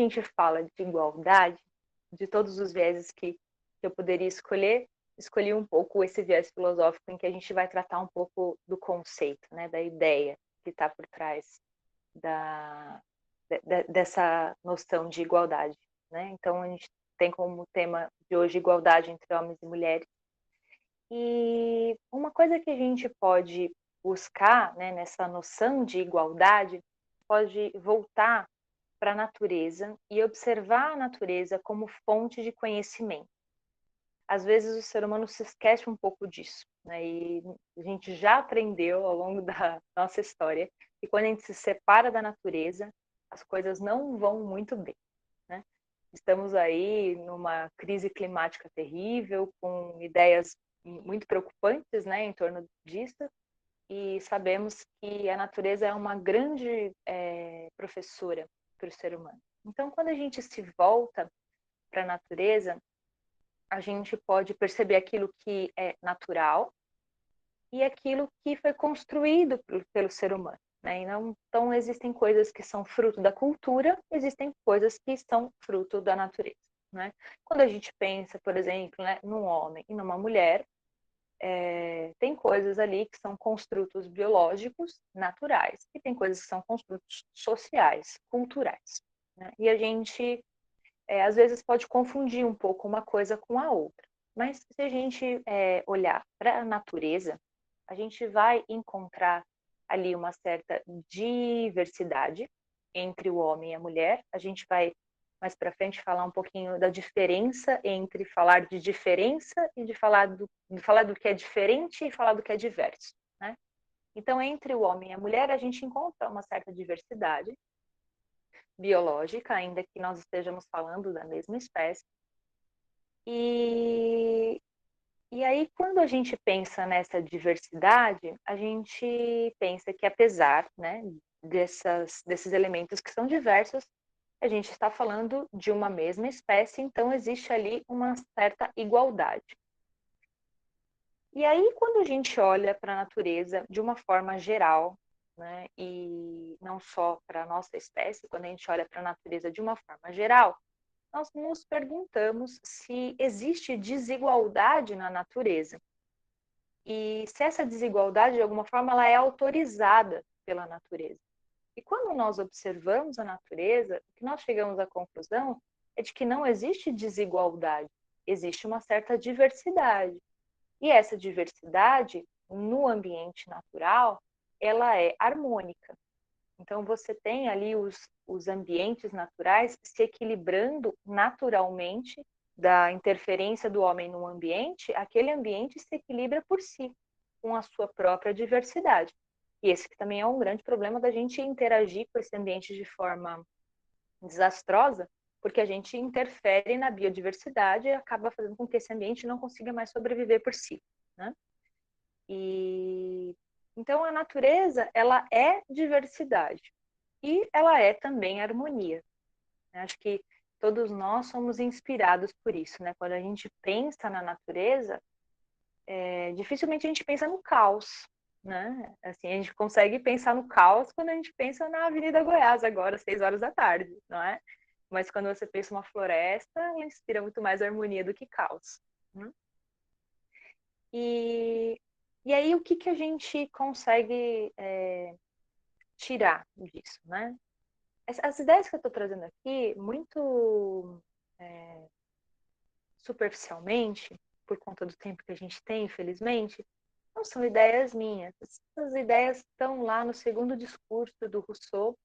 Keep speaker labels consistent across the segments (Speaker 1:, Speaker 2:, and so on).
Speaker 1: gente fala de igualdade, de todos os vieses que eu poderia escolher, escolhi um pouco esse viés filosófico em que a gente vai tratar um pouco do conceito, né, da ideia que está por trás dessa noção de igualdade, né? Então a gente tem como tema de hoje igualdade entre homens e mulheres. E uma coisa que a gente pode buscar, né, nessa noção de igualdade, pode voltar para a natureza e observar a natureza como fonte de conhecimento. Às vezes o ser humano se esquece um pouco disso, né? E a gente já aprendeu ao longo da nossa história que quando a gente se separa da natureza, as coisas não vão muito bem, né? Estamos aí numa crise climática terrível, com ideias muito preocupantes, né, em torno disso, e sabemos que a natureza é uma grande professora para o ser humano. Então, quando a gente se volta para a natureza, a gente pode perceber aquilo que é natural e aquilo que foi construído pelo ser humano. Né? Então, existem coisas que são fruto da cultura, existem coisas que são fruto da natureza. Né? Quando a gente pensa, por exemplo, né, num homem e numa mulher, tem coisas ali que são construtos biológicos, naturais, e tem coisas que são construtos sociais, culturais. Né? E a gente às vezes pode confundir um pouco uma coisa com a outra. Mas se a gente olhar para a natureza, a gente vai encontrar ali uma certa diversidade entre o homem e a mulher. A gente vai mais para frente falar um pouquinho da diferença entre falar de diferença e de falar do que é diferente e falar do que é diverso. Né? Então, entre o homem e a mulher, a gente encontra uma certa diversidade biológica, ainda que nós estejamos falando da mesma espécie. E, e aí, quando a gente pensa nessa diversidade, a gente pensa que apesar, né, desses elementos que são diversos, a gente está falando de uma mesma espécie, então existe ali uma certa igualdade. E aí, quando a gente olha para a natureza de uma forma geral, né, e não só para a nossa espécie, quando a gente olha para a natureza de uma forma geral, nós nos perguntamos se existe desigualdade na natureza e se essa desigualdade, de alguma forma, ela é autorizada pela natureza. E quando nós observamos a natureza, o que nós chegamos à conclusão é de que não existe desigualdade, existe uma certa diversidade. E essa diversidade, no ambiente natural, ela é harmônica. Então, você tem ali os ambientes naturais se equilibrando naturalmente da interferência do homem no ambiente, aquele ambiente se equilibra por si, com a sua própria diversidade. E esse que também é um grande problema da gente interagir com esse ambiente de forma desastrosa, porque a gente interfere na biodiversidade e acaba fazendo com que esse ambiente não consiga mais sobreviver por si. Né? E então a natureza, ela é diversidade e ela é também harmonia. Acho que todos nós somos inspirados por isso, né? Quando a gente pensa na natureza, dificilmente a gente pensa no caos, né? Assim, a gente consegue pensar no caos quando a gente pensa na Avenida Goiás agora, às 6 horas da tarde, não é? Mas quando você pensa uma floresta, ela inspira muito mais harmonia do que caos. Né? E, e aí, o que a gente consegue tirar disso, né? As ideias que eu estou trazendo aqui, muito superficialmente, por conta do tempo que a gente tem, infelizmente, não são ideias minhas. Essas ideias estão lá no segundo discurso do Rousseau,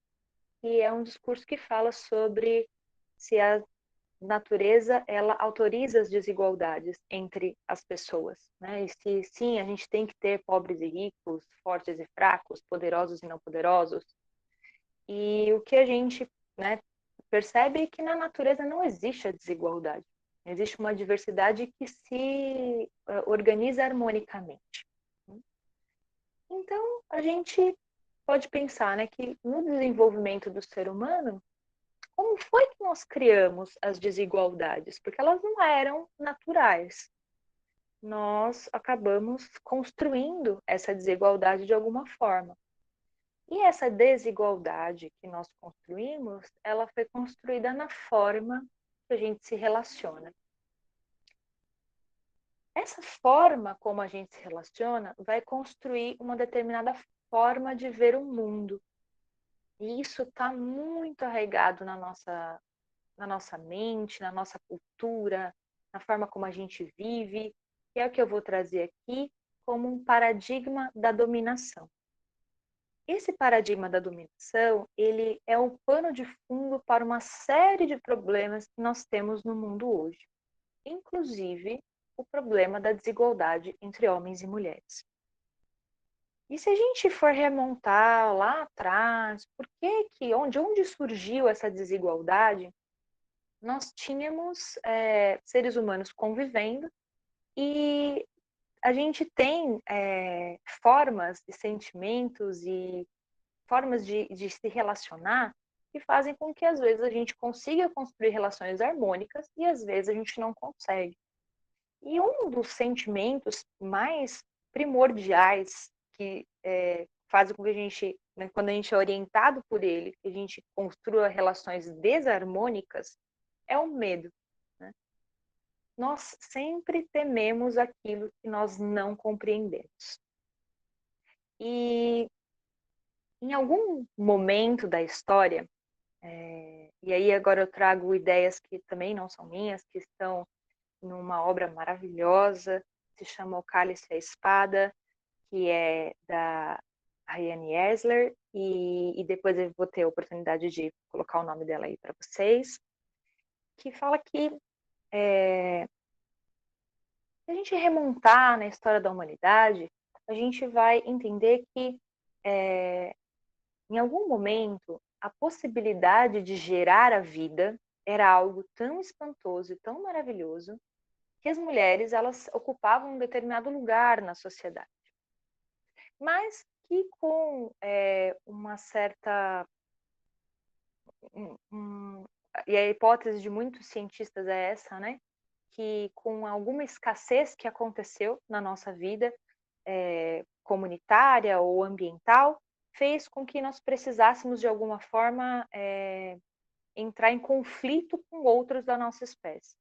Speaker 1: que é um discurso que fala sobre se a natureza ela autoriza as desigualdades entre as pessoas, né? E se sim, a gente tem que ter pobres e ricos, fortes e fracos, poderosos e não poderosos. E o que a gente, né, percebe é que na natureza não existe a desigualdade. Existe uma diversidade que se organiza harmonicamente. Então, a gente pode pensar, né, que no desenvolvimento do ser humano, como foi que nós criamos as desigualdades? Porque elas não eram naturais. Nós acabamos construindo essa desigualdade de alguma forma. E essa desigualdade que nós construímos, ela foi construída na forma que a gente se relaciona. Essa forma como a gente se relaciona vai construir uma determinada forma de ver o mundo. E isso está muito arraigado na nossa mente, na nossa cultura, na forma como a gente vive, que é o que eu vou trazer aqui como um paradigma da dominação. Esse paradigma da dominação, ele é um pano de fundo para uma série de problemas que nós temos no mundo hoje, inclusive o problema da desigualdade entre homens e mulheres. E se a gente for remontar lá atrás, de onde surgiu essa desigualdade? Nós tínhamos seres humanos convivendo e a gente tem formas de sentimentos e formas de se relacionar que fazem com que às vezes a gente consiga construir relações harmônicas e às vezes a gente não consegue. E um dos sentimentos mais primordiais que fazem com que a gente, né, quando a gente é orientado por ele, que a gente construa relações desarmônicas, é o medo. Né? Nós sempre tememos aquilo que nós não compreendemos. E em algum momento da história, e aí agora eu trago ideias que também não são minhas, que estão numa obra maravilhosa, se chama O Cálice e a Espada, que é da Rayane Esler, e depois eu vou ter a oportunidade de colocar o nome dela aí para vocês, que fala que se a gente remontar na história da humanidade, a gente vai entender que em algum momento a possibilidade de gerar a vida era algo tão espantoso e tão maravilhoso que as mulheres elas ocupavam um determinado lugar na sociedade, mas que com uma certa e a hipótese de muitos cientistas é essa, né? Que com alguma escassez que aconteceu na nossa vida comunitária ou ambiental, fez com que nós precisássemos de alguma forma entrar em conflito com outros da nossa espécie.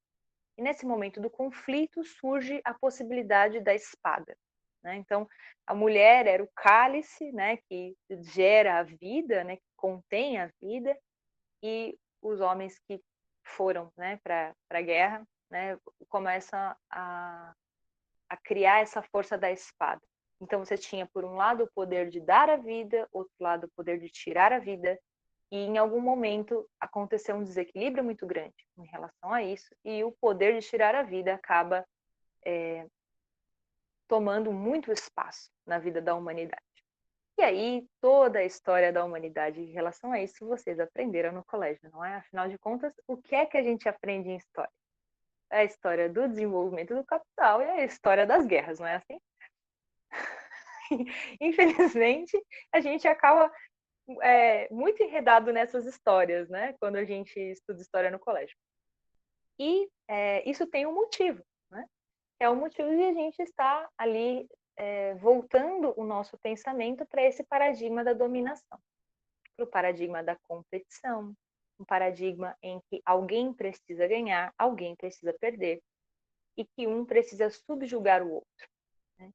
Speaker 1: E nesse momento do conflito surge a possibilidade da espada. Né? Então, a mulher era o cálice, né, que gera a vida, né, que contém a vida, e os homens que foram, né, para a guerra, né, começam a criar essa força da espada. Então você tinha, por um lado, o poder de dar a vida, outro lado, o poder de tirar a vida, e em algum momento aconteceu um desequilíbrio muito grande em relação a isso, e o poder de tirar a vida acaba tomando muito espaço na vida da humanidade. E aí, toda a história da humanidade em relação a isso, vocês aprenderam no colégio, não é? Afinal de contas, o que é que a gente aprende em história? É a história do desenvolvimento do capital e a história das guerras, não é assim? Infelizmente, a gente acaba muito enredado nessas histórias, né? Quando a gente estuda história no colégio. E isso tem um motivo, né? É o motivo de a gente estar ali voltando o nosso pensamento para esse paradigma da dominação, para o paradigma da competição, um paradigma em que alguém precisa ganhar, alguém precisa perder, e que um precisa subjugar o outro. Né?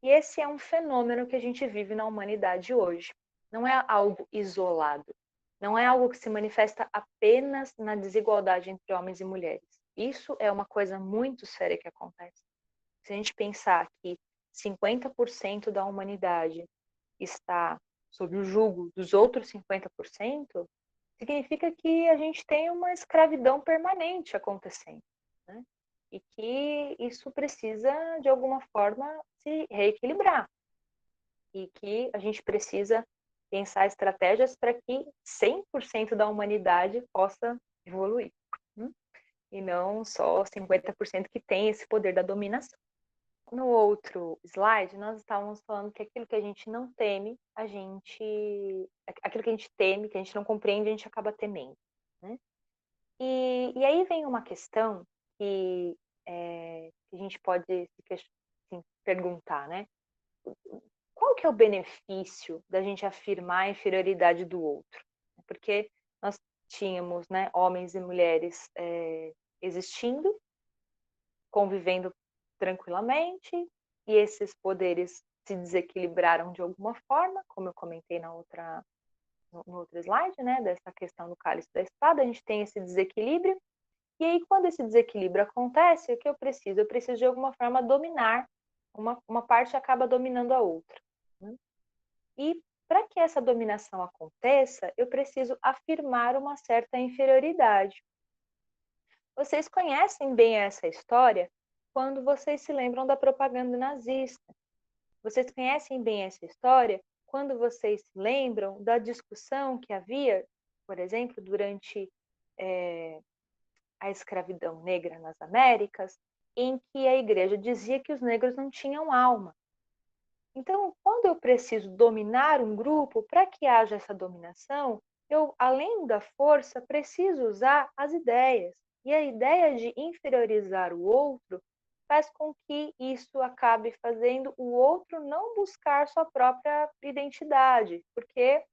Speaker 1: E esse é um fenômeno que a gente vive na humanidade hoje. Não é algo isolado. Não é algo que se manifesta apenas na desigualdade entre homens e mulheres. Isso é uma coisa muito séria que acontece. Se a gente pensar que 50% da humanidade está sob o jugo dos outros 50%, significa que a gente tem uma escravidão permanente acontecendo. Né? E que isso precisa, de alguma forma, se reequilibrar. E que a gente precisa pensar estratégias para que 100% da humanidade possa evoluir. E não só 50% que tem esse poder da dominação. No outro slide, nós estávamos falando que aquilo que a gente não teme, aquilo que a gente teme, que a gente não compreende, a gente acaba temendo. Né? E aí vem uma questão que a gente pode se perguntar, né? qual que é o benefício da gente afirmar a inferioridade do outro? Porque nós tínhamos, né, homens e mulheres existindo, convivendo tranquilamente, e esses poderes se desequilibraram de alguma forma, como eu comentei no outro slide, né, dessa questão do cálice da espada, a gente tem esse desequilíbrio, e aí quando esse desequilíbrio acontece, o que eu preciso? Eu preciso de alguma forma dominar, uma parte acaba dominando a outra, né? E para que essa dominação aconteça, eu preciso afirmar uma certa inferioridade. Vocês conhecem bem essa história quando vocês se lembram da propaganda nazista. Vocês conhecem bem essa história quando vocês se lembram da discussão que havia, por exemplo, durante a escravidão negra nas Américas, em que a igreja dizia que os negros não tinham alma. Então, quando eu preciso dominar um grupo, para que haja essa dominação, eu, além da força, preciso usar as ideias. E a ideia de inferiorizar o outro faz com que isso acabe fazendo o outro não buscar sua própria identidade, porque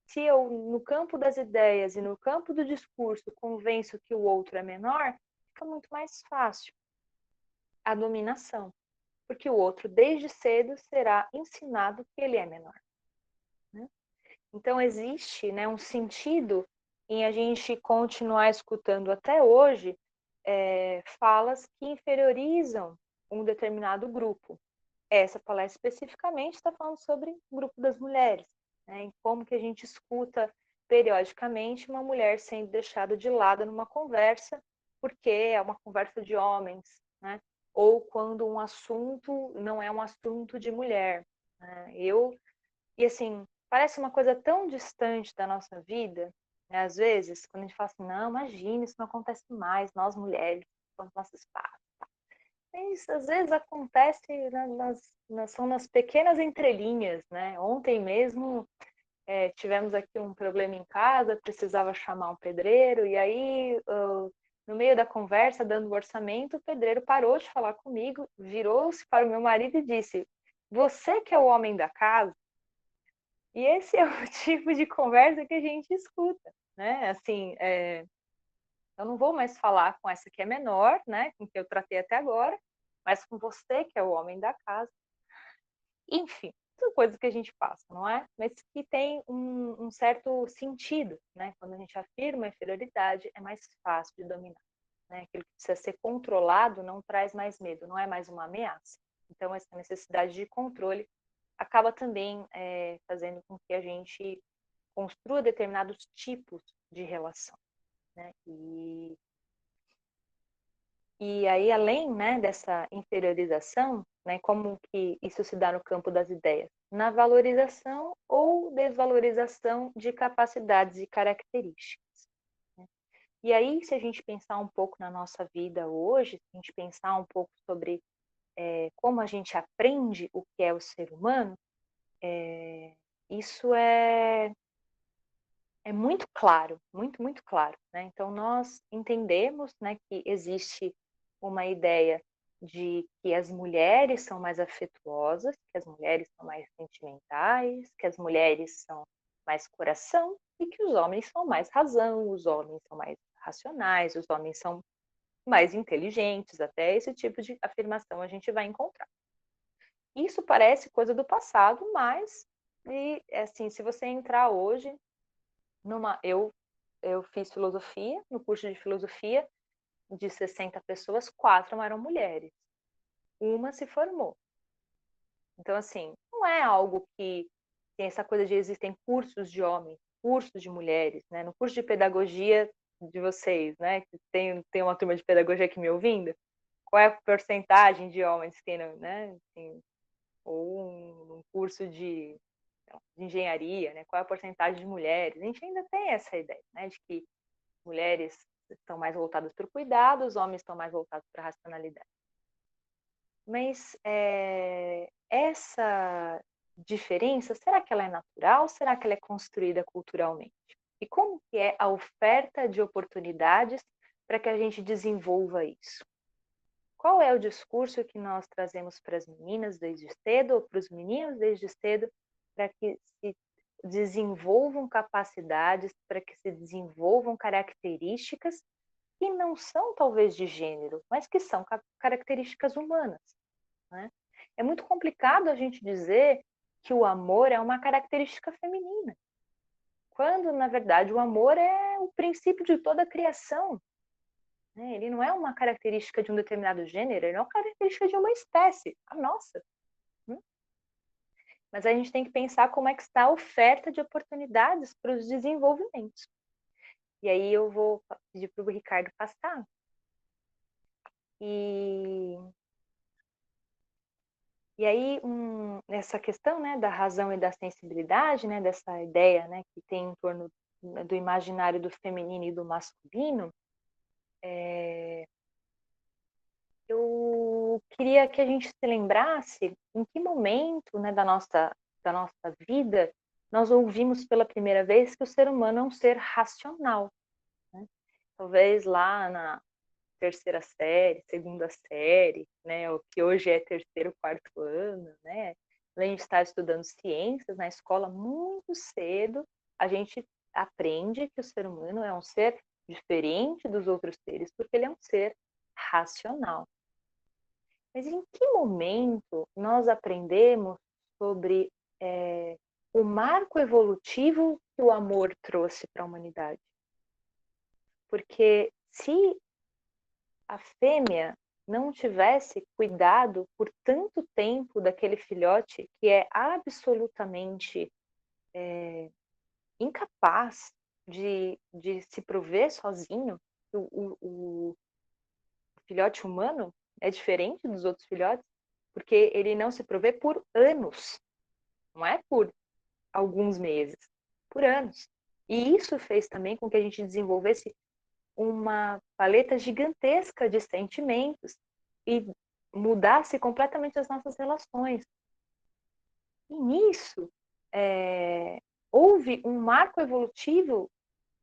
Speaker 1: se eu, no campo das ideias e no campo do discurso, convenço que o outro é menor, fica muito mais fácil a dominação, porque o outro, desde cedo, será ensinado que ele é menor, né? Então, existe, né, um sentido em a gente continuar escutando até hoje falas que inferiorizam um determinado grupo. Essa palestra especificamente está falando sobre o grupo das mulheres, né, em como que a gente escuta periodicamente uma mulher sendo deixada de lado numa conversa, porque é uma conversa de homens, né? Ou quando um assunto não é um assunto de mulher, né? E assim, parece uma coisa tão distante da nossa vida, né? Às vezes, quando a gente fala assim, não, imagina, isso não acontece mais, nós mulheres, com nosso espaço. Isso às vezes acontece são nas pequenas entrelinhas, né? Ontem mesmo tivemos aqui um problema em casa, precisava chamar um pedreiro, e aí, no meio da conversa, dando o orçamento, o pedreiro parou de falar comigo, virou-se para o meu marido e disse: Você que é o homem da casa? E esse é o tipo de conversa que a gente escuta, né? Assim, eu não vou mais falar com essa que é menor, né? Com que eu tratei até agora, mas com você que é o homem da casa. Enfim, são coisas que a gente passa, não é? Mas que tem um certo sentido, né? Quando a gente afirma a inferioridade, é mais fácil de dominar, né? Aquilo que precisa ser controlado não traz mais medo, não é mais uma ameaça. Então, essa necessidade de controle acaba também fazendo com que a gente construa determinados tipos de relação, né? E aí, além, né, dessa inferiorização, né, como que isso se dá no campo das ideias? Na valorização ou desvalorização de capacidades e características, né? E aí, se a gente pensar um pouco na nossa vida hoje, se a gente pensar um pouco sobre como a gente aprende o que é o ser humano, isso é muito claro, muito, muito claro, né? Então, nós entendemos, né, que existe uma ideia de que as mulheres são mais afetuosas, que as mulheres são mais sentimentais, que as mulheres são mais coração e que os homens são mais razão, os homens são mais racionais, os homens são mais inteligentes, até esse tipo de afirmação a gente vai encontrar. Isso parece coisa do passado, mas assim, se você entrar hoje eu fiz filosofia, no curso de filosofia, de 60 pessoas, 4 eram mulheres. Uma se formou. Então, assim, não é algo que tem essa coisa de existem cursos de homens, cursos de mulheres, né? No curso de pedagogia de vocês, né? Que tem uma turma de pedagogia aqui me ouvindo. Qual é a porcentagem de homens que tem, né? Assim, ou um curso de engenharia, né? Qual é a porcentagem de mulheres? A gente ainda tem essa ideia, né? De que mulheres estão mais voltadas para o cuidado, os homens estão mais voltados para a racionalidade. Mas essa diferença, será que ela é natural? Ou será que ela é construída culturalmente? E como que é a oferta de oportunidades para que a gente desenvolva isso? Qual é o discurso que nós trazemos para as meninas desde cedo ou para os meninos desde cedo para que se desenvolvam capacidades, para que se desenvolvam características que não são talvez de gênero, mas que são características humanas, né? É muito complicado a gente dizer que o amor é uma característica feminina, quando na verdade o amor é o princípio de toda a criação, né? Ele não é uma característica de um determinado gênero, ele é uma característica de uma espécie, a nossa. Mas a gente tem que pensar como é que está a oferta de oportunidades para os desenvolvimentos. E aí eu vou pedir para o Ricardo passar. E aí, essa questão, né, da razão e da sensibilidade, né, dessa ideia, né, que tem em torno do imaginário do feminino e do masculino, eu queria que a gente se lembrasse em que momento, né, da nossa vida nós ouvimos pela primeira vez que o ser humano é um ser racional, né? Talvez lá na terceira série, segunda série, né, o que hoje é terceiro, quarto ano, né? A gente está estudando ciências na escola muito cedo, a gente aprende que o ser humano é um ser diferente dos outros seres, porque ele é um ser racional. Mas em que momento nós aprendemos sobre o marco evolutivo que o amor trouxe para a humanidade? Porque se a fêmea não tivesse cuidado por tanto tempo daquele filhote que é absolutamente incapaz de se prover sozinho, o filhote humano é diferente dos outros filhotes, porque ele não se provê por anos, não é por alguns meses, por anos. E isso fez também com que a gente desenvolvesse uma paleta gigantesca de sentimentos e mudasse completamente as nossas relações. E nisso, houve um marco evolutivo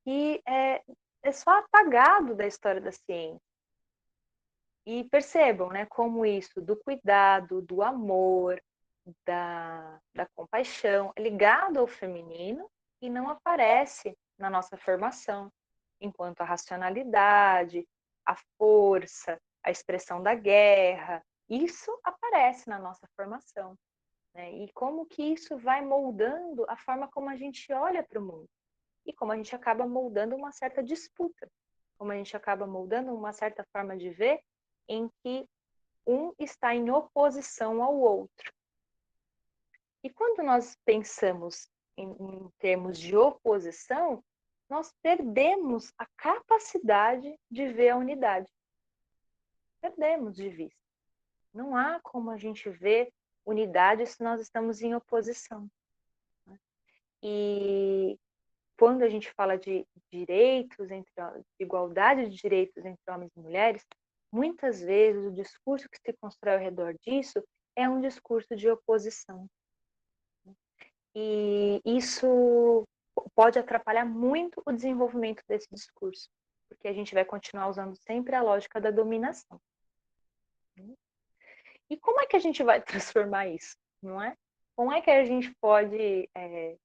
Speaker 1: que é só apagado da história da ciência. E percebam, né, como isso do cuidado, do amor, da compaixão é ligado ao feminino e não aparece na nossa formação, enquanto a racionalidade, a força, a expressão da guerra, isso aparece na nossa formação, né? E como que isso vai moldando a forma como a gente olha para o mundo e como a gente acaba moldando uma certa disputa, como a gente acaba moldando uma certa forma de ver em que um está em oposição ao outro. E quando nós pensamos em termos de oposição, nós perdemos a capacidade de ver a unidade. Perdemos de vista. Não há como a gente ver unidade se nós estamos em oposição. E quando a gente fala de direitos, de igualdade de direitos entre homens e mulheres, muitas vezes o discurso que se constrói ao redor disso é um discurso de oposição. E isso pode atrapalhar muito o desenvolvimento desse discurso, porque a gente vai continuar usando sempre a lógica da dominação. E como é que a gente vai transformar isso, não é? Como é que a gente pode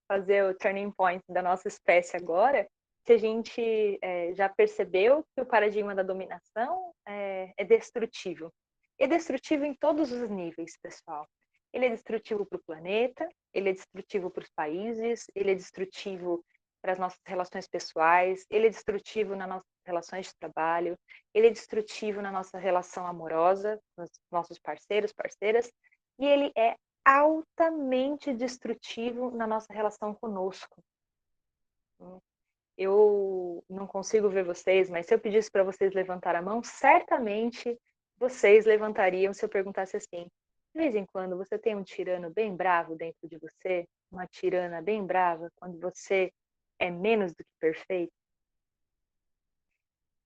Speaker 1: fazer o turning point da nossa espécie agora, se a gente já percebeu que o paradigma da dominação é destrutivo? É destrutivo em todos os níveis, pessoal. Ele é destrutivo para o planeta, ele é destrutivo para os países, ele é destrutivo para as nossas relações pessoais, ele é destrutivo nas nossas relações de trabalho, ele é destrutivo na nossa relação amorosa, com os nossos parceiros, parceiras, e ele é altamente destrutivo na nossa relação conosco. Eu não consigo ver vocês, mas se eu pedisse para vocês levantar a mão, certamente vocês levantariam se eu perguntasse assim: de vez em quando você tem um tirano bem bravo dentro de você, uma tirana bem brava, quando você é menos do que perfeito?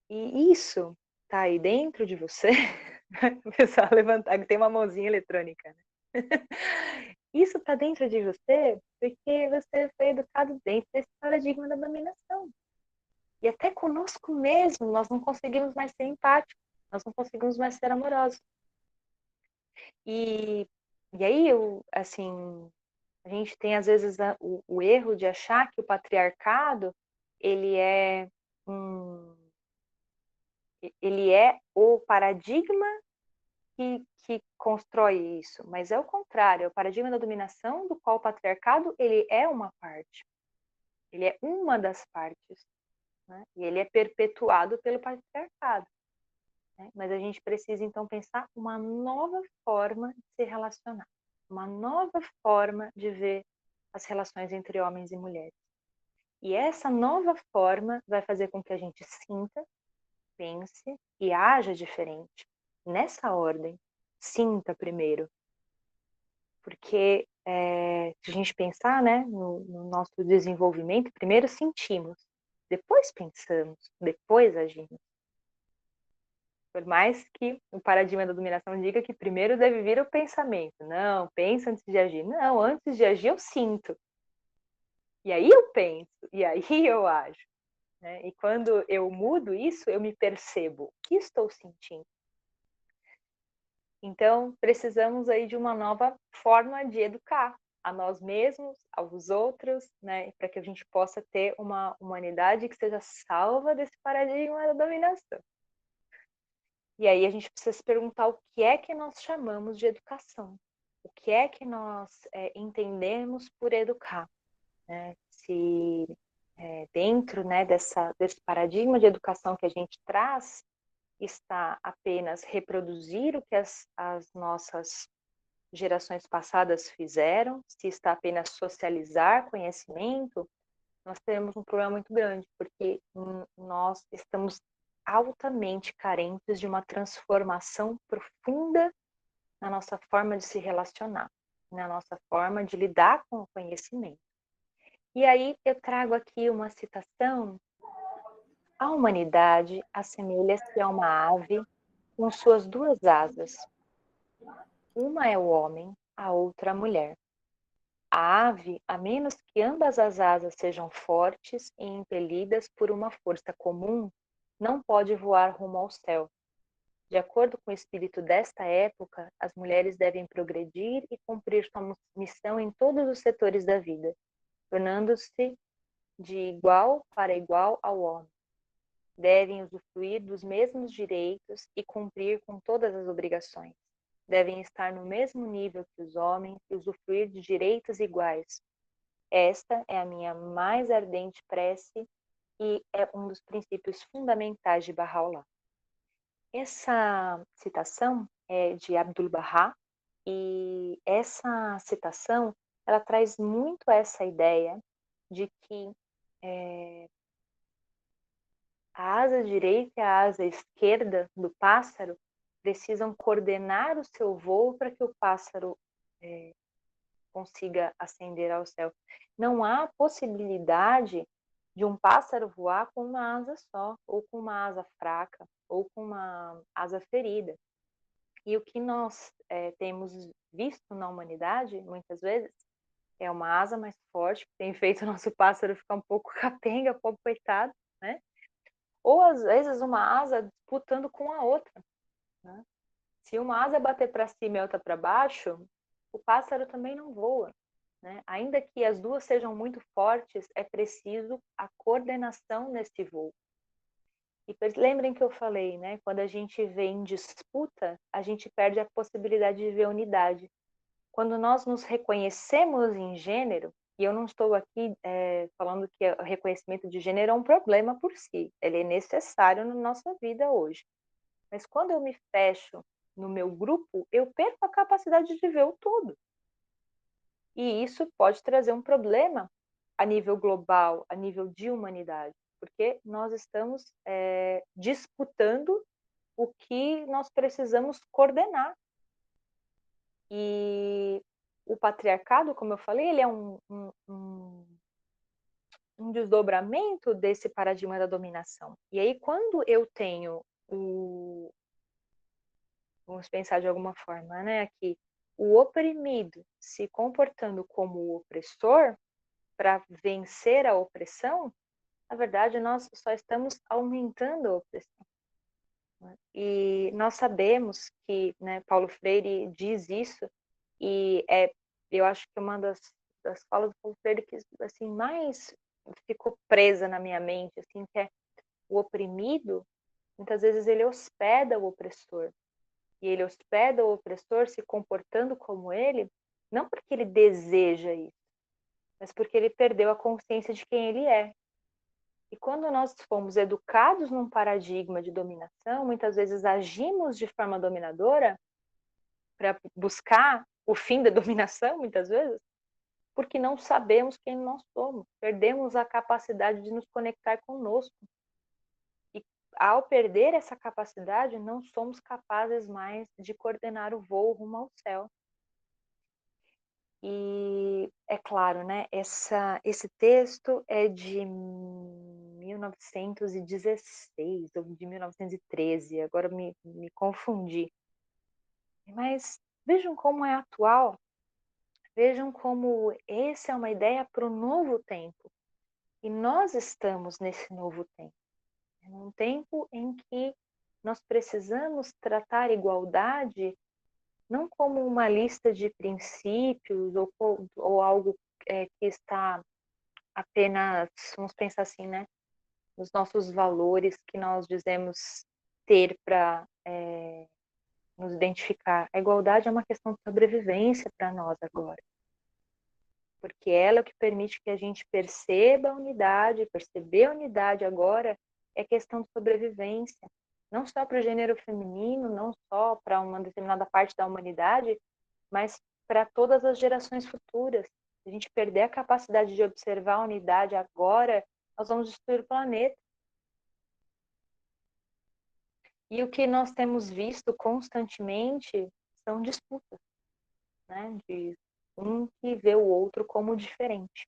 Speaker 1: E isso tá aí dentro de você? O pessoal levantar, que tem uma mãozinha eletrônica, né? Isso tá dentro de você porque você foi educado dentro desse paradigma da dominação. E até conosco mesmo, nós não conseguimos mais ser empáticos. nós não conseguimos mais ser amorosos. E aí, assim, a gente tem às vezes o erro de achar que o patriarcado ele é um, ele é o paradigma que constrói isso, mas é o contrário, é o paradigma da dominação do qual o patriarcado ele é uma parte, ele é uma das partes, né? E ele é perpetuado pelo patriarcado, né? Mas a gente precisa então pensar uma nova forma de se relacionar, uma nova forma de ver as relações entre homens e mulheres. E essa nova forma vai fazer com que a gente sinta, pense e haja diferente. Nessa ordem, sinta primeiro. Porque se a gente pensar, né, no nosso desenvolvimento, primeiro sentimos, depois pensamos, depois agimos. Por mais que o paradigma da dominação diga que primeiro deve vir o pensamento. Não, pensa antes de agir. Não, antes de agir eu sinto. E aí eu penso, e aí eu ajo. Né? E quando eu mudo isso, eu me percebo. O que estou sentindo? Então, precisamos aí de uma nova forma de educar a nós mesmos, aos outros, né? Para que a gente possa ter uma humanidade que seja salva desse paradigma da dominação. E aí a gente precisa se perguntar o que é que nós chamamos de educação. O que é que nós entendemos por educar? Né? Se dentro, né, desse paradigma de educação que a gente traz, está apenas reproduzir o que as nossas gerações passadas fizeram, se está apenas socializar conhecimento, nós temos um problema muito grande, porque nós estamos altamente carentes de uma transformação profunda na nossa forma de se relacionar, na nossa forma de lidar com o conhecimento. E aí eu trago aqui uma citação: a humanidade assemelha-se a uma ave com suas duas asas. Uma é o homem, a outra a mulher. A ave, a menos que ambas as asas sejam fortes e impelidas por uma força comum, não pode voar rumo ao céu. De acordo com o espírito desta época, as mulheres devem progredir e cumprir sua missão em todos os setores da vida, tornando-se de igual para igual ao homem. Devem usufruir dos mesmos direitos e cumprir com todas as obrigações. Devem estar no mesmo nível que os homens e usufruir de direitos iguais. Esta é a minha mais ardente prece e é um dos princípios fundamentais de Baha'u'lláh. Essa citação é de Abdu'l-Bahá e essa citação ela traz muito essa ideia de que a asa direita e a asa esquerda do pássaro precisam coordenar o seu voo para que o pássaro consiga ascender ao céu. Não há possibilidade de um pássaro voar com uma asa só, ou com uma asa fraca, ou com uma asa ferida. E o que nós temos visto na humanidade, muitas vezes, é uma asa mais forte, que tem feito o nosso pássaro ficar um pouco capenga, um pouco coitado, né? Ou às vezes uma asa disputando com a outra, né? Se uma asa bater para cima e a outra para baixo, o pássaro também não voa, né? Ainda que as duas sejam muito fortes, é preciso a coordenação nesse voo. E lembrem que eu falei, né? Quando a gente vê em disputa, a gente perde a possibilidade de ver unidade. Quando nós nos reconhecemos em gênero, e eu não estou aqui falando que o reconhecimento de gênero é um problema por si, ele é necessário na nossa vida hoje. Mas quando eu me fecho no meu grupo, eu perco a capacidade de ver o todo. E isso pode trazer um problema a nível global, a nível de humanidade, porque nós estamos disputando o que nós precisamos coordenar. E o patriarcado, como eu falei, ele é um desdobramento desse paradigma da dominação. E aí, quando eu tenho vamos pensar de alguma forma, né, aqui, o oprimido se comportando como o opressor para vencer a opressão, na verdade, nós só estamos aumentando a opressão. E nós sabemos que, né, Paulo Freire diz isso, e eu acho que uma das falas do Paulo Freire que assim, mais ficou presa na minha mente, assim, que é o oprimido, muitas vezes ele hospeda o opressor. E ele hospeda o opressor se comportando como ele, não porque ele deseja isso, mas porque ele perdeu a consciência de quem ele é. E quando nós fomos educados num paradigma de dominação, muitas vezes agimos de forma dominadora para buscar o fim da dominação, muitas vezes, porque não sabemos quem nós somos, perdemos a capacidade de nos conectar conosco. E ao perder essa capacidade, não somos capazes mais de coordenar o voo rumo ao céu. E é claro, né, esse texto é de 1916 ou de 1913, agora me confundi. Mas vejam como é atual, vejam como essa é uma ideia para o novo tempo. E nós estamos nesse novo tempo. É um tempo em que nós precisamos tratar igualdade não como uma lista de princípios ou algo que está apenas, vamos pensar assim, né, nos nossos valores que nós dizemos ter para nos identificar. A igualdade é uma questão de sobrevivência para nós agora, porque ela é o que permite que a gente perceba a unidade. Perceber a unidade agora é questão de sobrevivência, não só para o gênero feminino, não só para uma determinada parte da humanidade, mas para todas as gerações futuras. Se a gente perder a capacidade de observar a unidade agora, nós vamos destruir o planeta. E o que nós temos visto constantemente são disputas, né? De um que vê o outro como diferente.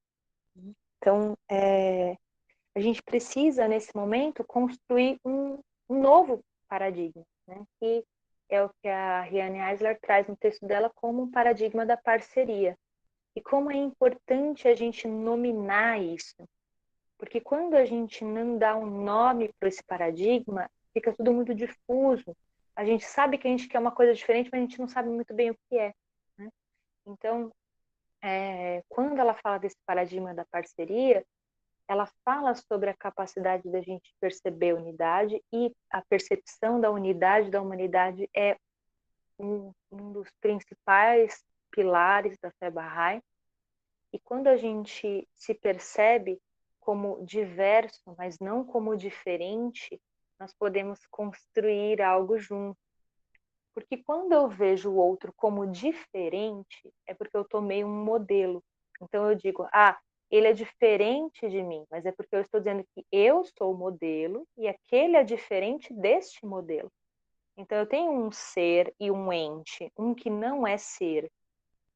Speaker 1: Então, a gente precisa, nesse momento, construir um novo paradigma, né? Que é o que a Riane Eisler traz no texto dela como um paradigma da parceria. E como é importante a gente nominar isso. Porque quando a gente não dá um nome para esse paradigma, fica tudo muito difuso. A gente sabe que a gente quer uma coisa diferente, mas a gente não sabe muito bem o que é. Né? Então, quando ela fala desse paradigma da parceria, ela fala sobre a capacidade da gente perceber a unidade, e a percepção da unidade da humanidade é um dos principais pilares da fé Bahá'í. E quando a gente se percebe como diverso, mas não como diferente, nós podemos construir algo junto. Porque quando eu vejo o outro como diferente, é porque eu tomei um modelo. Então eu digo, ele é diferente de mim, mas é porque eu estou dizendo que eu sou o modelo e aquele é diferente deste modelo. Então eu tenho um ser e um ente, um que não é ser,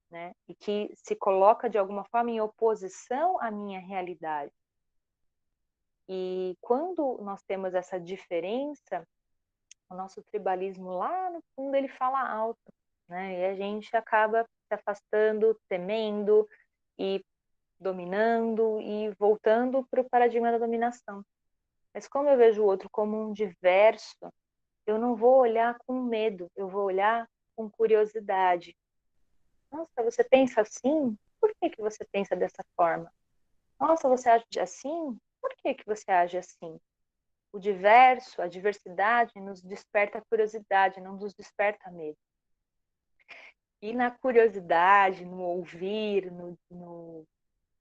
Speaker 1: né? E que se coloca de alguma forma em oposição à minha realidade. E quando nós temos essa diferença, o nosso tribalismo lá no fundo ele fala alto, né? E a gente acaba se afastando, temendo e dominando e voltando para o paradigma da dominação. Mas como eu vejo o outro como um diverso, eu não vou olhar com medo, eu vou olhar com curiosidade. Nossa, você pensa assim? Por que que você pensa dessa forma? Nossa, você age assim? Por que que você age assim? O diverso, a diversidade nos desperta curiosidade, não nos desperta medo. E na curiosidade, no ouvir, no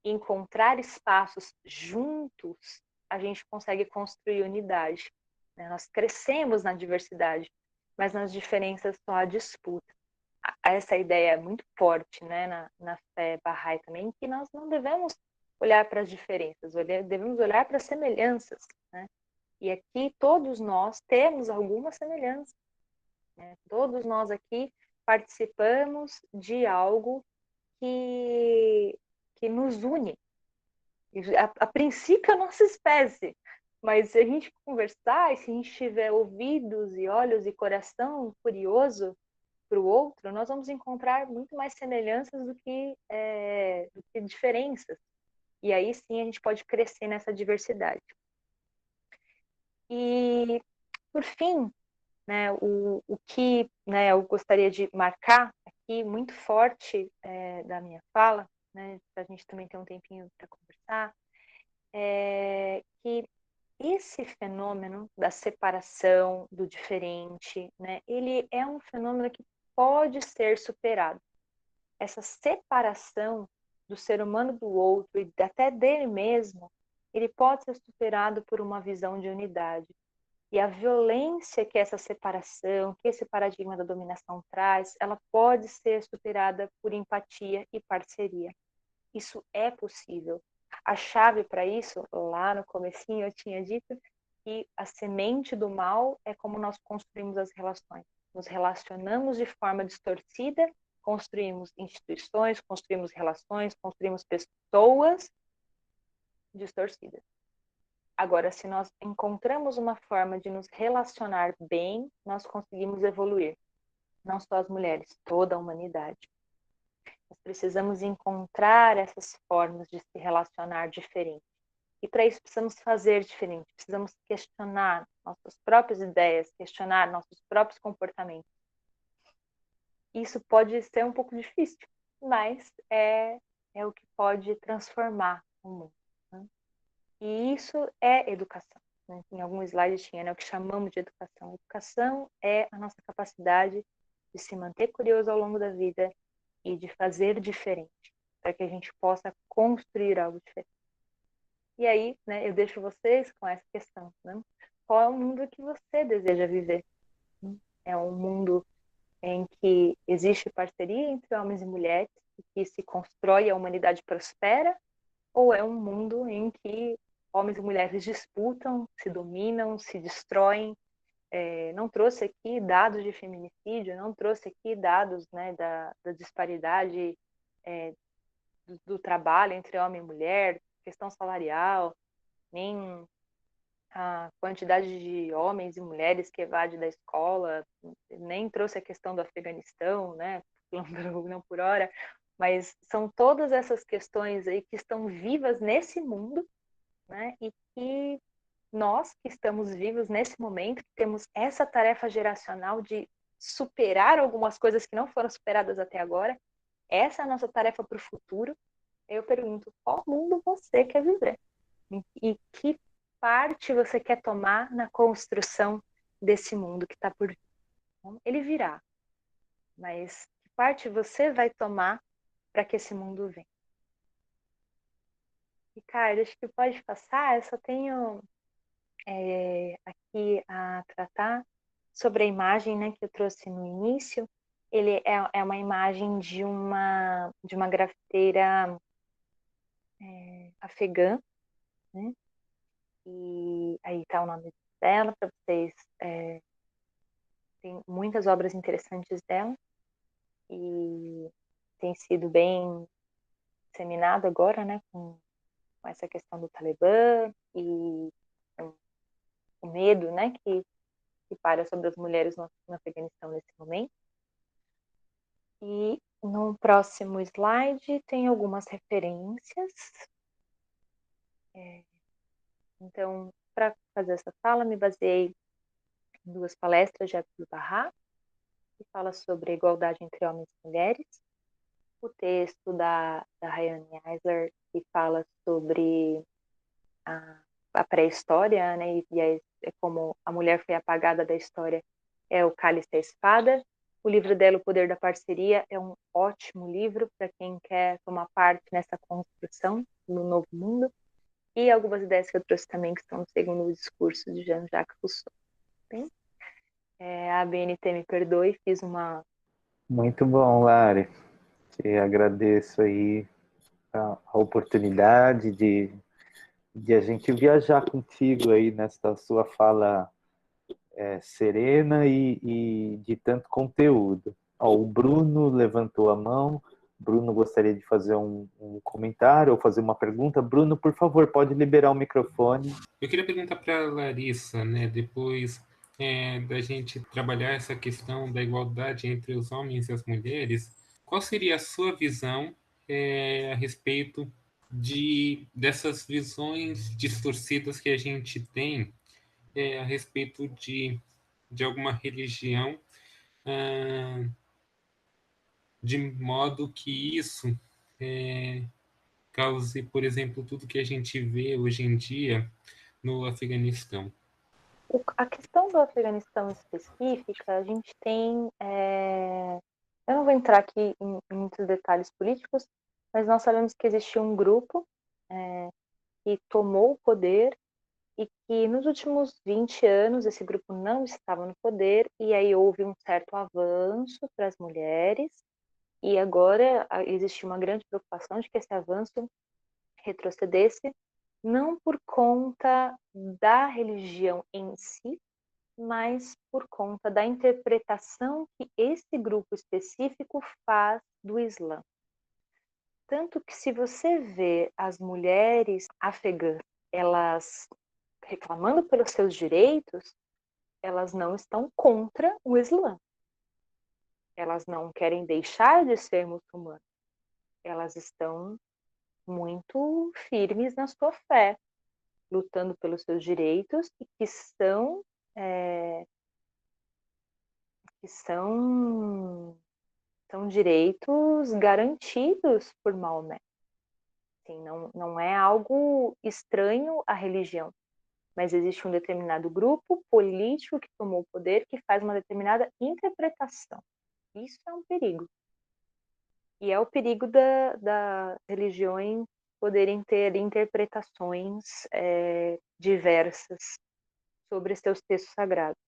Speaker 1: encontrar espaços juntos, a gente consegue construir unidade. Né? Nós crescemos na diversidade, mas nas diferenças só há disputa. Essa ideia é muito forte, né, na fé Bahá'í também, que nós não devemos olhar para as diferenças, devemos olhar para as semelhanças, né? E aqui todos nós temos alguma semelhança, né? Todos nós aqui participamos de algo que nos une. A princípio, a nossa espécie, mas se a gente conversar e se a gente tiver ouvidos e olhos e coração curioso para o outro, nós vamos encontrar muito mais semelhanças do que diferenças. E aí sim a gente pode crescer nessa diversidade. E, por fim, né, o que, né, eu gostaria de marcar aqui muito forte da minha fala, né, para a gente também ter um tempinho para conversar, é que esse fenômeno da separação do diferente, né, ele é um fenômeno que pode ser superado. Essa separação do ser humano do outro e até dele mesmo, ele pode ser superado por uma visão de unidade. E a violência que essa separação, que esse paradigma da dominação traz, ela pode ser superada por empatia e parceria. Isso é possível. A chave para isso, lá no comecinho eu tinha dito que a semente do mal é como nós construímos as relações. Nos relacionamos de forma distorcida, construímos instituições, construímos relações, construímos pessoas distorcidas. Agora, se nós encontramos uma forma de nos relacionar bem, nós conseguimos evoluir. Não só as mulheres, toda a humanidade. Nós precisamos encontrar essas formas de se relacionar diferente. E para isso precisamos fazer diferente, precisamos questionar nossas próprias ideias, questionar nossos próprios comportamentos. Isso pode ser um pouco difícil, mas é o que pode transformar o mundo. Né? E isso é educação. Né? Em algum slide tinha, né, o que chamamos de educação. Educação é a nossa capacidade de se manter curioso ao longo da vida e de fazer diferente, para que a gente possa construir algo diferente. E aí, né, eu deixo vocês com essa questão. Né? Qual é o mundo que você deseja viver? É um mundo em que existe parceria entre homens e mulheres, e que se constrói e a humanidade prospera? Ou é um mundo em que homens e mulheres disputam, se dominam, se destroem? Não trouxe aqui dados de feminicídio, não trouxe aqui dados, né, da disparidade do trabalho entre homem e mulher, questão salarial, nem a quantidade de homens e mulheres que evadem da escola, nem trouxe a questão do Afeganistão, né, não por hora, mas são todas essas questões aí que estão vivas nesse mundo, né, e que nós que estamos vivos nesse momento, que temos essa tarefa geracional de superar algumas coisas que não foram superadas até agora, essa é a nossa tarefa para o futuro. Eu pergunto, qual mundo você quer viver? E que parte você quer tomar na construção desse mundo que está por vir? Ele virá, mas que parte você vai tomar para que esse mundo venha? Ricardo, acho que pode passar. Eu só tenho aqui a tratar sobre a imagem, né, que eu trouxe no início. Ele é uma imagem de uma grafiteira afegã, né? E aí está o nome dela para vocês. Tem muitas obras interessantes dela e tem sido bem disseminado agora, né, com essa questão do Talibã e o medo, né, que para sobre as mulheres no Afeganistão nesse momento. E no próximo slide tem algumas referências. Então, para fazer essa fala, me baseei em duas palestras de Abdu'l-Bahá, que fala sobre a igualdade entre homens e mulheres, o texto da Rayane Eisler, que fala sobre a pré-história, né, e como a mulher foi apagada da história, é o Cálice e a Espada. O livro dela, O Poder da Parceria, é um ótimo livro para quem quer tomar parte nessa construção no novo mundo. E algumas ideias que eu trouxe também, que estão no segundo discurso de Jean-Jacques Rousseau. Bem, a BNT me perdoe, fiz uma...
Speaker 2: Muito bom, Lari. Te agradeço aí a oportunidade de a gente viajar contigo aí nessa sua fala serena e de tanto conteúdo. Ó, o Bruno levantou a mão. Bruno gostaria de fazer um comentário ou fazer uma pergunta. Bruno, por favor, pode liberar o microfone.
Speaker 3: Eu queria perguntar para a Larissa, né, depois da gente trabalhar essa questão da igualdade entre os homens e as mulheres, qual seria a sua visão a respeito dessas visões distorcidas que a gente tem a respeito de de alguma religião, ah, de modo que isso cause, por exemplo, tudo que a gente vê hoje em dia no Afeganistão.
Speaker 1: A questão do Afeganistão específica, a gente tem. Eu não vou entrar aqui em muitos detalhes políticos, mas nós sabemos que existia um grupo que tomou o poder e que nos últimos 20 anos esse grupo não estava no poder, e aí houve um certo avanço para as mulheres, e agora existe uma grande preocupação de que esse avanço retrocedesse, não por conta da religião em si, mas por conta da interpretação que esse grupo específico faz do Islã. Tanto que se você vê as mulheres afegãs, elas reclamando pelos seus direitos, elas não estão contra o Islã. Elas não querem deixar de ser muçulmanas. Elas estão muito firmes na sua fé, lutando pelos seus direitos e que são direitos garantidos por Maomé. Assim, não é algo estranho à religião, mas existe um determinado grupo político que tomou o poder que faz uma determinada interpretação. Isso é um perigo. E é o perigo das religiões poderem ter interpretações diversas sobre seus textos sagrados.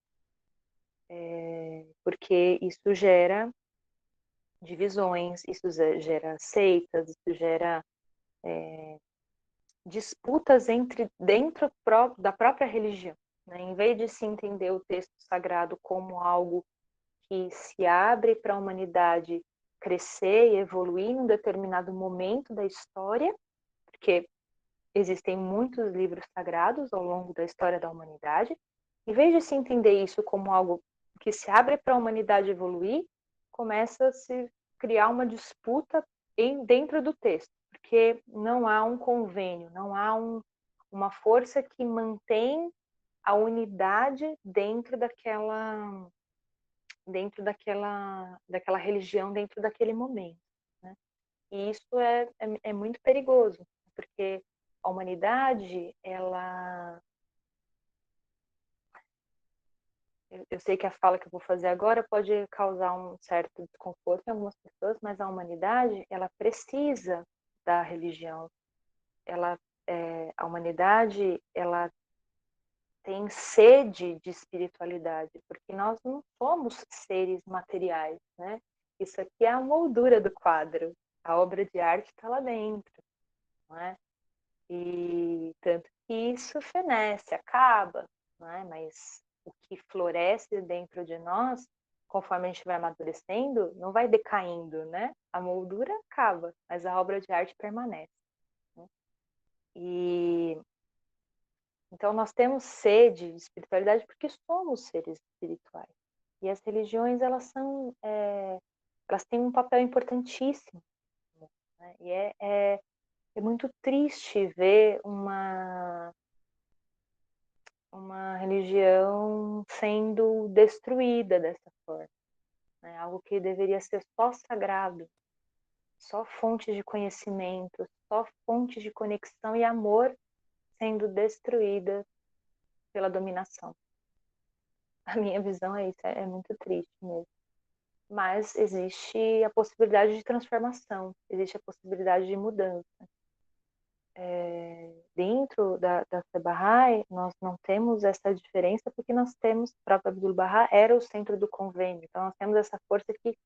Speaker 1: Porque isso gera divisões, isso gera seitas, isso gera disputas dentro da própria religião. Né? Em vez de se entender o texto sagrado como algo que se abre para a humanidade crescer e evoluir em um determinado momento da história, porque existem muitos livros sagrados ao longo da história da humanidade, em vez de se entender isso como algo que se abre para a humanidade evoluir, começa a se criar uma disputa dentro do texto, porque não há um convênio, não há uma força que mantém a unidade dentro daquela religião, dentro daquele momento. Né? E isso é muito perigoso, porque a humanidade, eu sei que a fala que eu vou fazer agora pode causar um certo desconforto em algumas pessoas, mas a humanidade, ela precisa da religião. A humanidade, ela tem sede de espiritualidade, porque nós não somos seres materiais, né? Isso aqui é a moldura do quadro, a obra de arte está lá dentro, não é? E tanto que isso fenece, acaba, não é? Mas o que floresce dentro de nós, conforme a gente vai amadurecendo, não vai decaindo, né? A moldura acaba, mas a obra de arte permanece. Né? E então nós temos sede de espiritualidade porque somos seres espirituais. E as religiões, elas têm um papel importantíssimo. Né? E é muito triste ver uma religião sendo destruída dessa forma. Né? Algo que deveria ser só sagrado, só fonte de conhecimento, só fonte de conexão e amor sendo destruída pela dominação. A minha visão é isso, é muito triste mesmo. Mas existe a possibilidade de transformação, existe a possibilidade de mudança. Dentro da Bahá'í, nós não temos essa diferença porque nós temos, o próprio Abdu'l-Bahá era o centro do convênio, então nós temos essa força que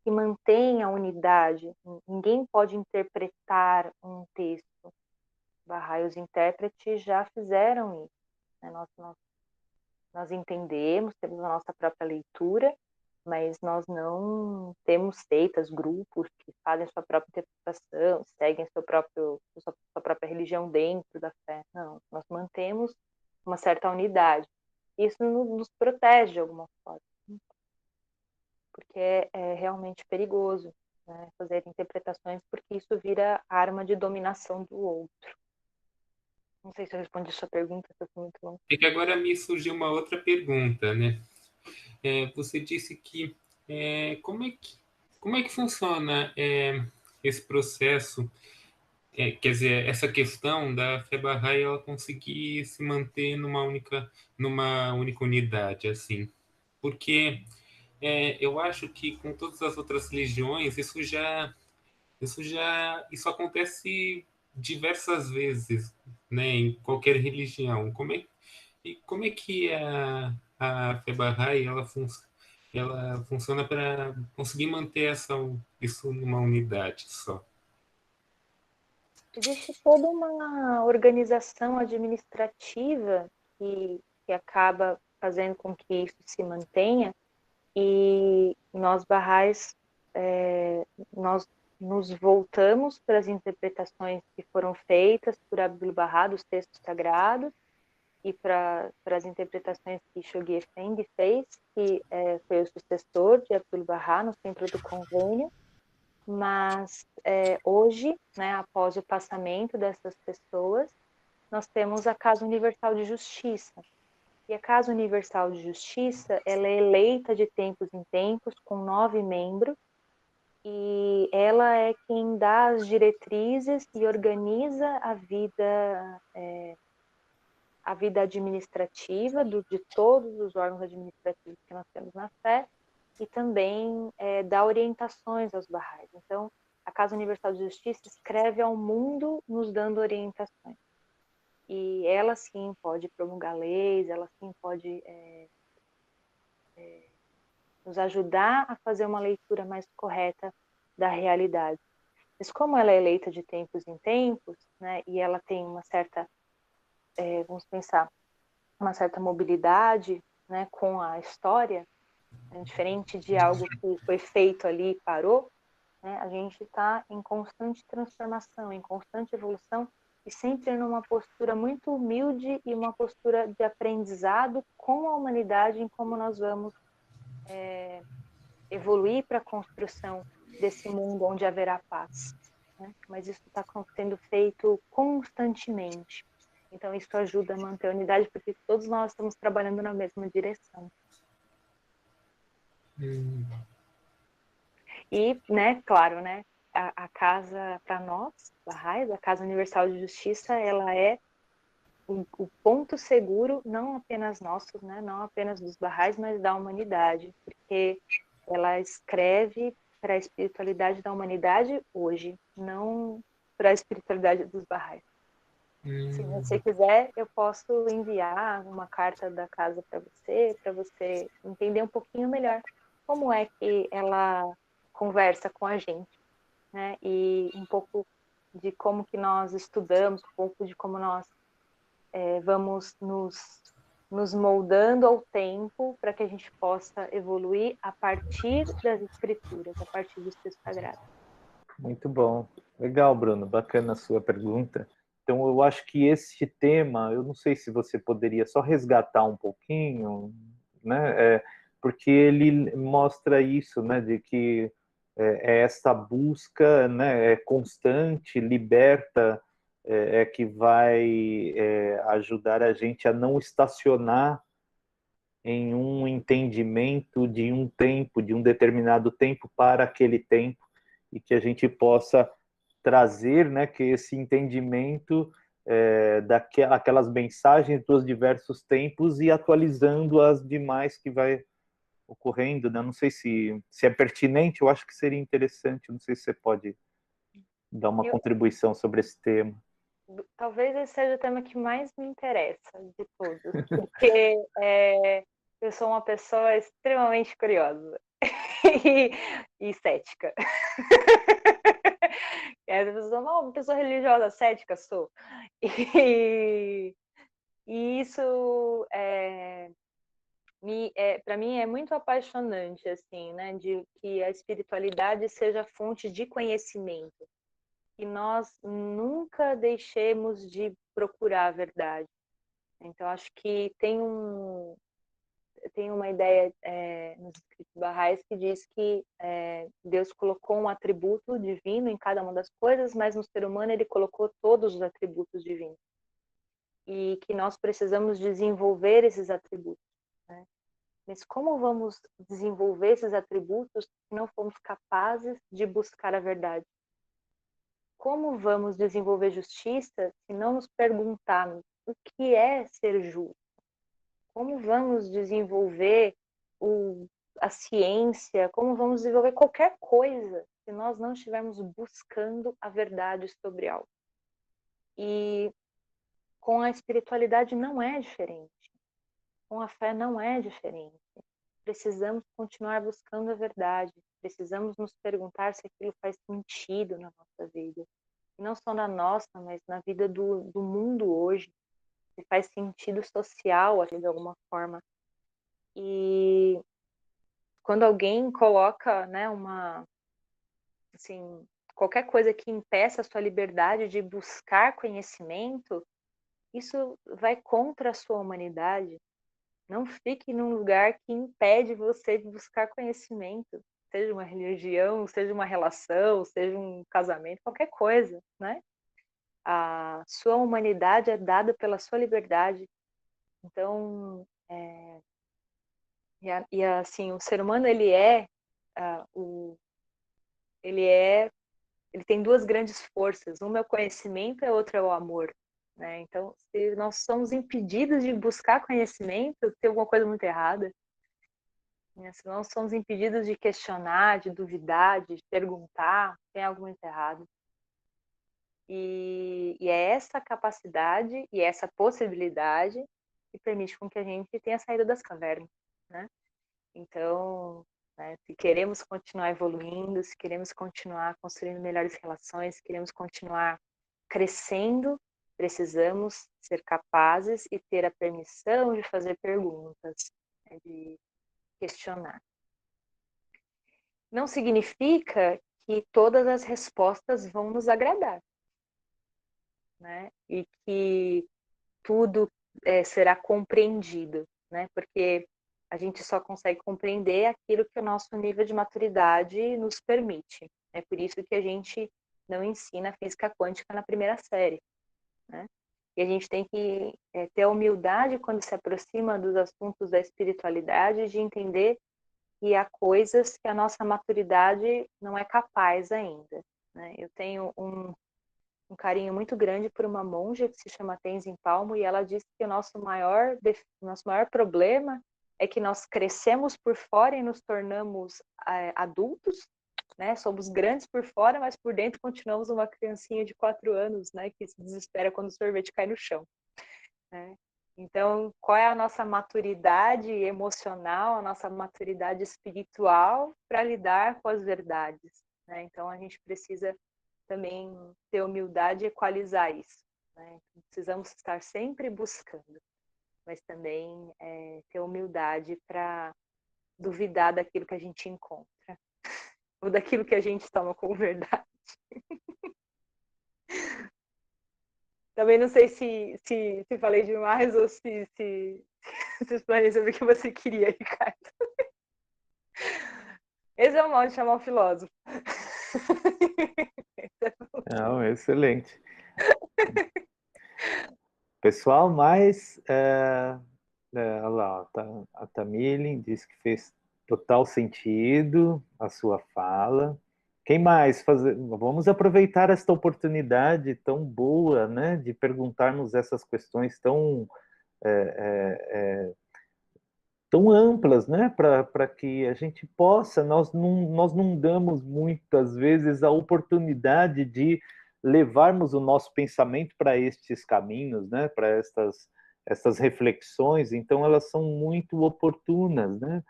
Speaker 1: mantém a unidade. Ninguém pode interpretar um texto. Bahá'í, os intérpretes já fizeram isso. Né? Nós entendemos, temos a nossa própria leitura, mas nós não temos seitas, grupos que fazem sua própria interpretação, seguem sua própria religião dentro da fé. Não, nós mantemos uma certa unidade. Isso nos protege de alguma forma, porque é realmente perigoso, né, fazer interpretações, porque isso vira arma de dominação do outro. Não sei se eu respondi a sua pergunta, se foi muito longo.
Speaker 3: É que agora me surgiu uma outra pergunta, né? Você disse que, como é que funciona esse processo, quer dizer, essa questão da fé Bahá'í ela conseguir se manter numa única unidade, assim? Porque eu acho que com todas as outras religiões isso acontece diversas vezes, né, em qualquer religião. Como é que a fé Bahá'í ela funciona para conseguir manter isso numa unidade só?
Speaker 1: Existe toda uma organização administrativa que acaba fazendo com que isso se mantenha, e nós Barrais, nós nos voltamos para as interpretações que foram feitas por Abdu'l-Bahá dos textos sagrados e para as interpretações que Shoghi Effendi fez, que foi o sucessor de Abdu'l-Bahá no centro do convênio. Mas hoje, né, após o passamento dessas pessoas, nós temos a Casa Universal de Justiça. E a Casa Universal de Justiça, ela é eleita de tempos em tempos, com 9 membros, e ela é quem dá as diretrizes e organiza a vida administrativa de todos os órgãos administrativos que nós temos na fé, e também dá orientações aos Baha'is. Então, a Casa Universal de Justiça escreve ao mundo nos dando orientações. E ela sim pode promulgar leis, ela sim pode nos ajudar a fazer uma leitura mais correta da realidade. Mas como ela é eleita de tempos em tempos, né, e ela tem uma certa, vamos pensar, uma certa mobilidade, né, com a história, diferente de algo que foi feito ali e parou, né, a gente está em constante transformação, em constante evolução, e sempre numa postura muito humilde e uma postura de aprendizado com a humanidade em como nós vamos evoluir para a construção desse mundo onde haverá paz. Né? Mas isso está sendo feito constantemente. Então, isso ajuda a manter a unidade, porque todos nós estamos trabalhando na mesma direção. E, né, claro, né, a casa, para nós, Bahá'ís, a Casa Universal de Justiça, ela é o ponto seguro, não apenas nosso, né, não apenas dos Bahá'ís, mas da humanidade, porque ela escreve para a espiritualidade da humanidade hoje, não para a espiritualidade dos Bahá'ís. Se você quiser, eu posso enviar uma carta da casa para você entender um pouquinho melhor como é que ela conversa com a gente, né? E um pouco de como que nós estudamos, um pouco de como nós vamos nos moldando ao tempo para que a gente possa evoluir a partir das escrituras, a partir dos textos sagrados.
Speaker 2: Muito bom. Legal, Bruno. Bacana a sua pergunta. Então, eu acho que esse tema, eu não sei se você poderia só resgatar um pouquinho, né? Porque ele mostra isso, né? De que essa busca, né? É constante, liberta, que vai ajudar a gente a não estacionar em um entendimento de um tempo, de um determinado tempo para aquele tempo, e que a gente possa trazer, né, que esse entendimento daquelas mensagens dos diversos tempos e atualizando as demais que vai ocorrendo, né? Não sei se é pertinente, eu acho que seria interessante, não sei se você pode dar uma contribuição sobre esse tema.
Speaker 1: Talvez esse seja o tema que mais me interessa de todos, porque eu sou uma pessoa extremamente curiosa e cética. As pessoas falam, uma pessoa religiosa cética sou. E isso para mim é muito apaixonante, assim, né, de que a espiritualidade seja fonte de conhecimento, que nós nunca deixemos de procurar a verdade. Então, acho que tem uma ideia nos escritos Baha'is que diz que Deus colocou um atributo divino em cada uma das coisas, mas no ser humano ele colocou todos os atributos divinos. E que nós precisamos desenvolver esses atributos, né? Mas como vamos desenvolver esses atributos se não formos capazes de buscar a verdade? Como vamos desenvolver justiça se não nos perguntarmos o que é ser justo? Como vamos desenvolver a ciência? Como vamos desenvolver qualquer coisa se nós não estivermos buscando a verdade sobre algo? E com a espiritualidade não é diferente. Com a fé não é diferente. Precisamos continuar buscando a verdade. Precisamos nos perguntar se aquilo faz sentido na nossa vida. E não só na nossa, mas na vida do mundo hoje. Se faz sentido social, assim, de alguma forma. E quando alguém coloca, né, assim, qualquer coisa que impeça a sua liberdade de buscar conhecimento, isso vai contra a sua humanidade. Não fique num lugar que impede você de buscar conhecimento, seja uma religião, seja uma relação, seja um casamento, qualquer coisa, né? A sua humanidade é dada pela sua liberdade. Então, assim, o ser humano ele tem duas grandes forças. Uma é o conhecimento, e a outra é o amor. Né? Então, se nós somos impedidos de buscar conhecimento, tem alguma coisa muito errada. Né? Se nós somos impedidos de questionar, de duvidar, de perguntar, tem algo muito errado. E é essa capacidade e essa possibilidade que permite com que a gente tenha saído das cavernas. Né? Então, né, se queremos continuar evoluindo, se queremos continuar construindo melhores relações, se queremos continuar crescendo, precisamos ser capazes e ter a permissão de fazer perguntas, né, de questionar. Não significa que todas as respostas vão nos agradar, né? E que tudo será compreendido, né? Porque a gente só consegue compreender aquilo que o nosso nível de maturidade nos permite. É por isso que a gente não ensina física quântica na primeira série, né? E a gente tem que ter a humildade quando se aproxima dos assuntos da espiritualidade de entender que há coisas que a nossa maturidade não é capaz ainda, né? Eu tenho um carinho muito grande por uma monja que se chama Tenzin Palmo, e ela disse que o nosso maior problema é que nós crescemos por fora e nos tornamos adultos, né? Somos grandes por fora, mas por dentro continuamos uma criancinha de 4 anos, né? Que se desespera quando o sorvete cai no chão. Né? Então, qual é a nossa maturidade emocional, a nossa maturidade espiritual para lidar com as verdades? Né? Então, a gente precisa também ter humildade e equalizar isso. Né? Precisamos estar sempre buscando, mas também ter humildade para duvidar daquilo que a gente encontra, ou daquilo que a gente toma como verdade. Também não sei se falei demais ou se explanei sobre o que você queria, Ricardo. Esse é o modo de chamar o filósofo.
Speaker 2: Não, excelente. Pessoal, mas olha lá, a Tamilin disse que fez total sentido a sua fala. Quem mais? Vamos aproveitar esta oportunidade tão boa, né, de perguntarmos essas questões tão amplas, né, para que a gente possa. Nós não damos muitas vezes a oportunidade de levarmos o nosso pensamento para estes caminhos, né, para estas reflexões. Então elas são muito oportunas, né?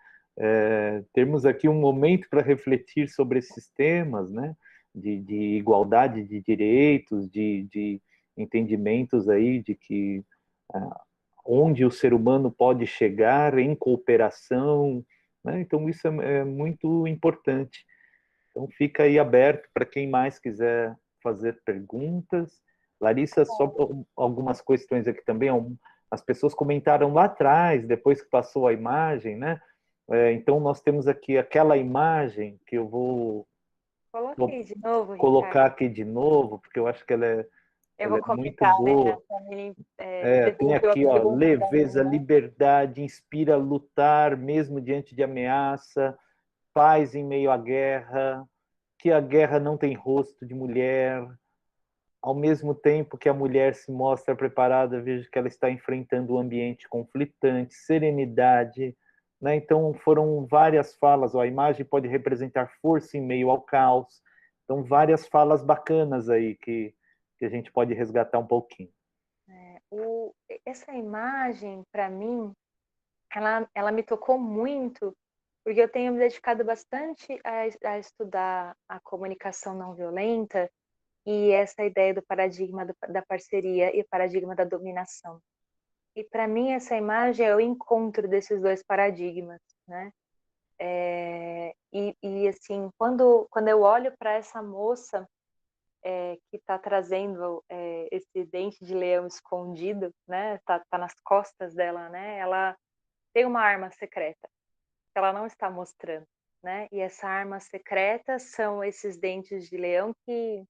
Speaker 2: Termos aqui um momento para refletir sobre esses temas, né, de igualdade de direitos, de entendimentos aí de que onde o ser humano pode chegar em cooperação, né? Então isso é muito importante. Então fica aí aberto para quem mais quiser fazer perguntas. Larissa, só algumas questões aqui também. As pessoas comentaram lá atrás, depois que passou a imagem, né? Então nós temos aqui aquela imagem que eu vou
Speaker 1: Coloquei de novo,
Speaker 2: colocar
Speaker 1: Ricardo.
Speaker 2: aqui de novo, porque eu acho que ela
Speaker 1: Eu
Speaker 2: Ela
Speaker 1: vou
Speaker 2: é muito
Speaker 1: comentar, né? A
Speaker 2: boa.
Speaker 1: Camille
Speaker 2: Tem
Speaker 1: devolveu a
Speaker 2: aqui, ó,
Speaker 1: pergunta para mim,
Speaker 2: leveza,
Speaker 1: né?
Speaker 2: liberdade, inspira a lutar mesmo diante de ameaça, paz em meio à guerra, que a guerra não tem rosto de mulher. Ao mesmo tempo que a mulher se mostra preparada, vejo que ela está enfrentando um ambiente conflitante, serenidade, né? Então foram várias falas, ó, a imagem pode representar força em meio ao caos. Então várias falas bacanas aí que a gente pode resgatar um pouquinho.
Speaker 1: Essa imagem, para mim, ela me tocou muito, porque eu tenho me dedicado bastante a estudar a comunicação não violenta e essa ideia do paradigma da parceria e o paradigma da dominação. E para mim essa imagem é o encontro desses dois paradigmas, né? E assim, quando eu olho para essa moça que está trazendo esse dente de leão escondido, né? Tá nas costas dela, né? Ela tem uma arma secreta que ela não está mostrando, né? E essa arma secreta são esses dentes de leão que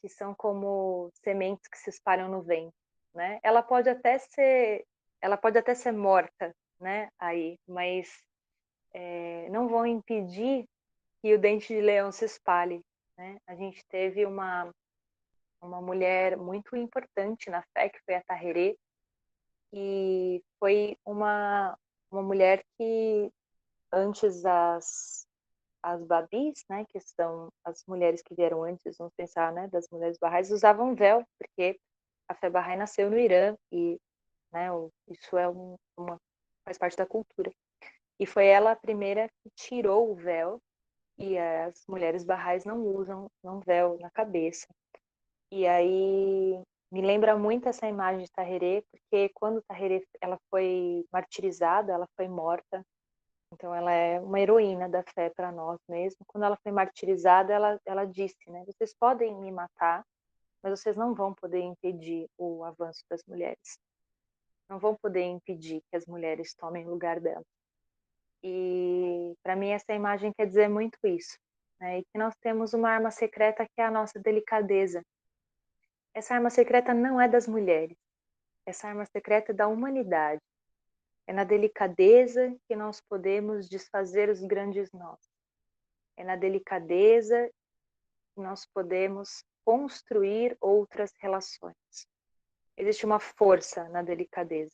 Speaker 1: são como sementes que se espalham no vento, né? Ela pode até ser morta, né? Aí, mas não vão impedir que o dente de leão se espalhe, né? A gente teve uma mulher muito importante na fé, que foi a Tahirê, e foi uma mulher que antes as babis, né, que são as mulheres que vieram antes, vamos pensar, né, das mulheres barrais, usavam véu, porque a fé Bahá'í nasceu no Irã e, né, isso é faz parte da cultura. E foi ela a primeira que tirou o véu e as mulheres barrais não usam um véu na cabeça. E aí me lembra muito essa imagem de Tahirê, porque quando Tahirê ela foi martirizada, ela foi morta. Então ela é uma heroína da fé para nós mesmo. Quando ela foi martirizada, ela disse, né? Vocês podem me matar, mas vocês não vão poder impedir o avanço das mulheres. Não vão poder impedir que as mulheres tomem o lugar delas. E para mim essa imagem quer dizer muito isso, né? E que nós temos uma arma secreta que é a nossa delicadeza. Essa arma secreta não é das mulheres. Essa arma secreta é da humanidade. É na delicadeza que nós podemos desfazer os grandes nós. É na delicadeza que nós podemos construir outras relações. Existe uma força na delicadeza.